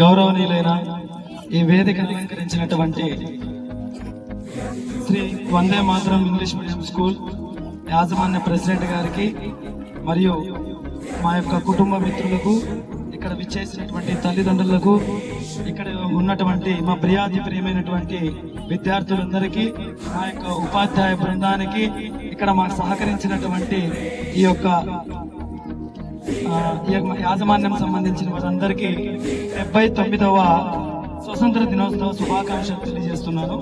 గౌరవనీయులైన ఈ వేదిక అలంకరించినటువంటి Shri Vande Mataram English medium school యాజమాన్య ప్రెసిడెంట్ గారికి మరియు మా యొక్క కుటుంబ మిత్రులకు, ఇక్కడ విచ్చేసినటువంటి తల్లిదండ్రులకు, ఇక్కడ ఉన్నటువంటి మా ప్రియమైనటువంటి విద్యార్థులందరికీ, మా యొక్క ఉపాధ్యాయ బృందానికి, ఇక్కడ మాకు సహకరించినటువంటి ఈ యొక్క యాజమాన్యం సంబంధించిన వారందరికీ 79వ స్వతంత్ర దినోత్సవ శుభాకాంక్షలు తెలియజేస్తున్నాను.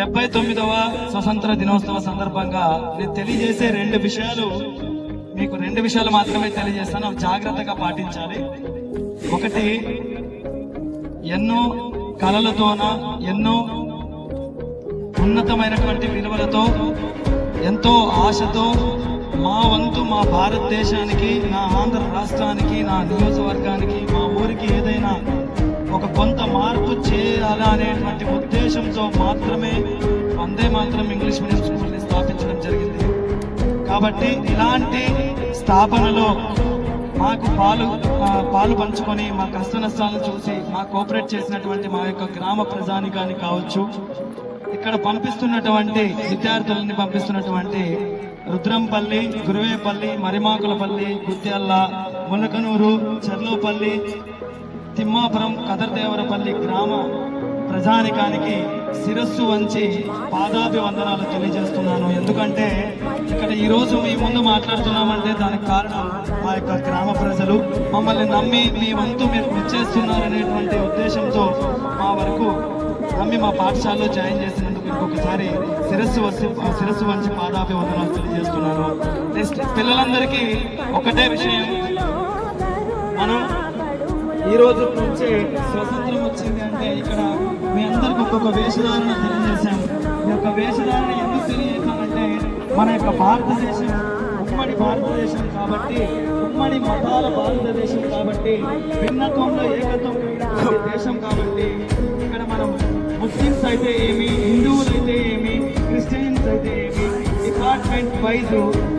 79వ స్వతంత్ర దినోత్సవ సందర్భంగా నేను తెలియజేసే మీకు రెండు విషయాలు మాత్రమే తెలియజేస్తాను. జాగ్రత్తగా పాటించాలి. ఒకటి, ఎన్నో కళలతోన, ఎన్నో ఉన్నతమైనటువంటి విలువలతో, ఎంతో ఆశతో మా వంతు మా భారతదేశానికి, నా ఆంధ్ర రాష్ట్రానికి, నా నియోజకవర్గానికి, మా ఊరికి ఏదైనా ఒక కొంత మార్పు చేయాలా అనేటువంటి ఉద్దేశంతో మాత్రమే వందే మాత్రం ఇంగ్లీష్ మీడియం స్కూల్ని స్థాపించడం జరిగింది. కాబట్టి ఇలాంటి స్థాపనలో మాకు పాలు పంచుకొని, మా కష్ట నష్టాలను చూసి మా కోఆపరేట్ చేసినటువంటి మా యొక్క గ్రామ ప్రజానికాన్ని కావచ్చు, ఇక్కడ పంపిస్తున్నటువంటి విద్యార్థులని పంపిస్తున్నటువంటి రుద్రంపల్లి, గురువేపల్లి, మరిమాకులపల్లి, గుత్యాల, ములకనూరు, చెర్లోపల్లి, తిమ్మాపురం, కదర్దేవరపల్లి గ్రామ ప్రజానికానికి శిరస్సు వంచి పాదాభివందనాలు తెలియజేస్తున్నాను. ఎందుకంటే ఇక్కడ ఈరోజు మీ ముందు మాట్లాడుతున్నామంటే దానికి కారణం మా యొక్క గ్రామ ప్రజలు మమ్మల్ని నమ్మి మీ వంతు మీరు ఇచ్చేస్తున్నారనేటువంటి ఉద్దేశంతో మా వరకు నమ్మి మా పాఠశాలలో జాయిన్ చేసినందుకు ఇంకొకసారి శిరస్సు వంచి పాదాభివందనాలు తెలియజేస్తున్నాను. నెక్స్ట్, పిల్లలందరికీ ఒకటే విషయం, మనం ఈ రోజు నుంచి స్వతంత్రం వచ్చింది అంటే ఇక్కడ మీ అందరికి ఒక్కొక్క వేషధారణ తెలియజేశాం. ఈ యొక్క వేషధారణ ఎందుకు తెలియజేశామంటే మన యొక్క భారతదేశం ఉమ్మడి భారతదేశం కాబట్టి, ఉమ్మడి మతాల భారతదేశం కాబట్టి, భిన్నత్వంలో ఏకత్వం దేశం కాబట్టి, ఇక్కడ మనం ముస్లిమ్స్ అయితే ఏమి, హిందువులు అయితే ఏమి, క్రిస్టియన్స్ అయితే ఏమి, డిపార్ట్మెంట్ వైజ్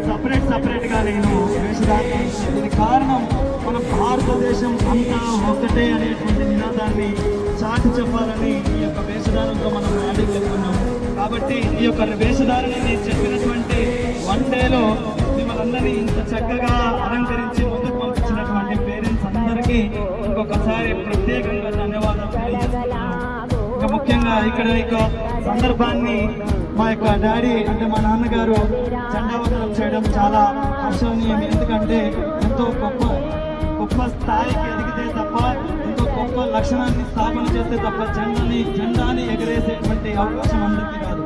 సపరేట్ గా నేను వేషధారణ. దీనికి కారణం మన భారతదేశం అంతా ఒకటే అనేటువంటి నినాదాన్ని చాటి చెప్పాలని ఈ యొక్క వేషధారణతో మనం ఆడికి వెళ్తున్నాం. కాబట్టి ఈ యొక్క వేషధారణని చెప్పినటువంటి వన్ డేలో మిమ్మల్ని ఇంత చక్కగా అలంకరించి ముందుకు పంపించినటువంటి పేరెంట్స్ అందరికీ ఇంకొకసారి ప్రత్యేకంగా ధన్యవాదాలు తెలియజేస్తున్నాను. ఇంకా ముఖ్యంగా ఇక్కడ సందర్భాన్ని మా యొక్క డాడీ అంటే మా నాన్నగారు జెండావందనం చేయడం చాలా హర్షణీయం. ఎందుకంటే ఎంతో గొప్ప స్థాయికి ఎదిగితే తప్ప, ఎంతో గొప్ప లక్షణాన్ని స్థాపన చేస్తే తప్ప జెండాని ఎగరేసేటువంటి అవకాశం అందరికీ రాదు.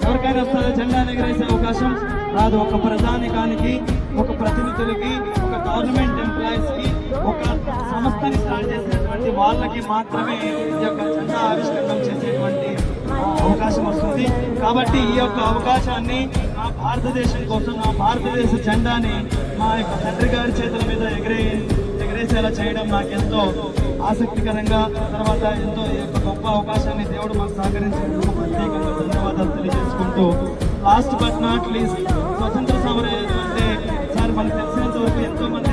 ఎవరికైనా వస్తుందో జెండాని ఎగరేసే అవకాశం రాదు. ఒక ప్రధానికానికి, ఒక ప్రతినిధులకి, ఒక గవర్నమెంట్ ఎంప్లాయీస్ కి, ఒక సంస్థని స్టార్ట్ చేసేటువంటి వాళ్ళకి మాత్రమే ఈ యొక్క జెండా ఆవిష్కరణ చేసేటువంటి అవకాశం వస్తుంది. కాబట్టి ఈ యొక్క అవకాశాన్ని నా భారతదేశం కోసం, నా భారతదేశ జెండాని మా యొక్క తండ్రి గారి చేతుల మీద ఎగరేసేలా చేయడం నాకెంతో ఆసక్తికరంగా, తర్వాత ఎంతో ఈ యొక్క గొప్ప అవకాశాన్ని దేవుడు మాకు సహకరించినందుకు ప్రత్యేకంగా ధన్యవాదాలు తెలియజేసుకుంటూ, లాస్ట్ బట్ నాట్ లీస్ట్, స్వతంత్ర సమరం అంటే సార్ మనకు తెలిసినంత వరకు ఎంతో మంది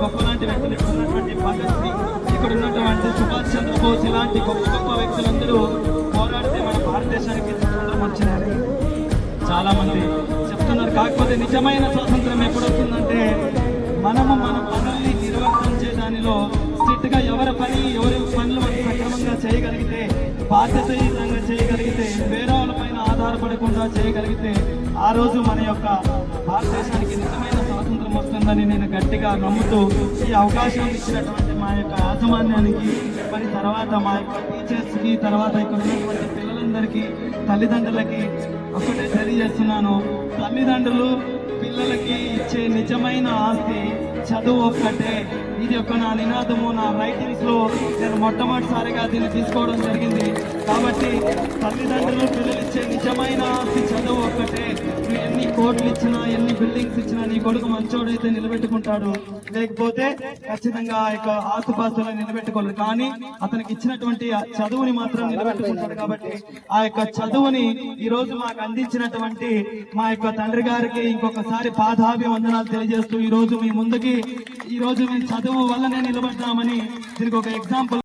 గొప్ప లాంటి వ్యక్తులు ఇక్కడ ఉన్నటువంటి భగత్ సింగ్, ఇక్కడ ఉన్నటువంటి సుభాష్ చంద్రబోస్ ఇలాంటి గొప్ప వ్యక్తులందరూ పోరాడితే మన భారతదేశానికి స్వతంత్రం వచ్చిందని చాలా మంది చెప్తున్నారు. కాకపోతే నిజమైన స్వాతంత్రం ఎప్పుడొస్తుందంటే మనము మన పనుల్ని నిర్వర్తించే దానిలో స్ట్రిక్ట్ గా ఎవరి పనులు మనం సక్రమంగా చేయగలిగితే, బాధ్యతయుతంగా చేయగలిగితే, వేరే వాళ్ళ పైన ఆధారపడకుండా చేయగలిగితే ఆ రోజు మన యొక్క భారతదేశానికి నిజమైన స్వాతంత్రం వస్తుందని నేను గట్టిగా నమ్ముతూ ఈ అవకాశం ఇచ్చినటువంటి మా యొక్క యాజమాన్యానికి, మరి తర్వాత మా యొక్క టీచర్స్కి, తర్వాత ఇక్కడ ఉన్నటువంటి పిల్లలందరికీ, తల్లిదండ్రులకి ఒకటే తెలియజేస్తున్నాను. తల్లిదండ్రులు పిల్లలకి ఇచ్చే నిజమైన ఆస్తి చదువు ఒక్కటే. ఇది ఒక నా నినాదము. నా రైటింగ్స్ లో నేను మొట్టమొదటిసారిగా దీన్ని తీసుకోవడం జరిగింది. కాబట్టి తల్లిదండ్రులు పిల్లలు ఇచ్చే నిజమైన ఆస్తి చదువు ఒక్కటే. ఎన్ని కోట్లు ఇచ్చినా ఎన్ని బిల్డింగ్స్ ఇచ్చినా నీ కొడుకు మంచోడైతే నిలబెట్టుకుంటాడు, లేకపోతే ఖచ్చితంగా ఆ యొక్క ఆస్తుపాస్తులను నిలబెట్టుకోలేడు. కానీ అతనికి ఇచ్చినటువంటి ఆ చదువుని మాత్రం నిలబెట్టుకుంటాడు. కాబట్టి ఆ యొక్క చదువుని ఈ రోజు మాకు అందించినటువంటి మా యొక్క తండ్రి గారికి ఇంకొకసారి పాదాభివందనాలు తెలియజేస్తూ ఈ రోజు మీ ముందుకి ఈ రోజు మేము చదువు వల్లనే నిలబడ్డామని దీనికి ఒక ఎగ్జాంపుల్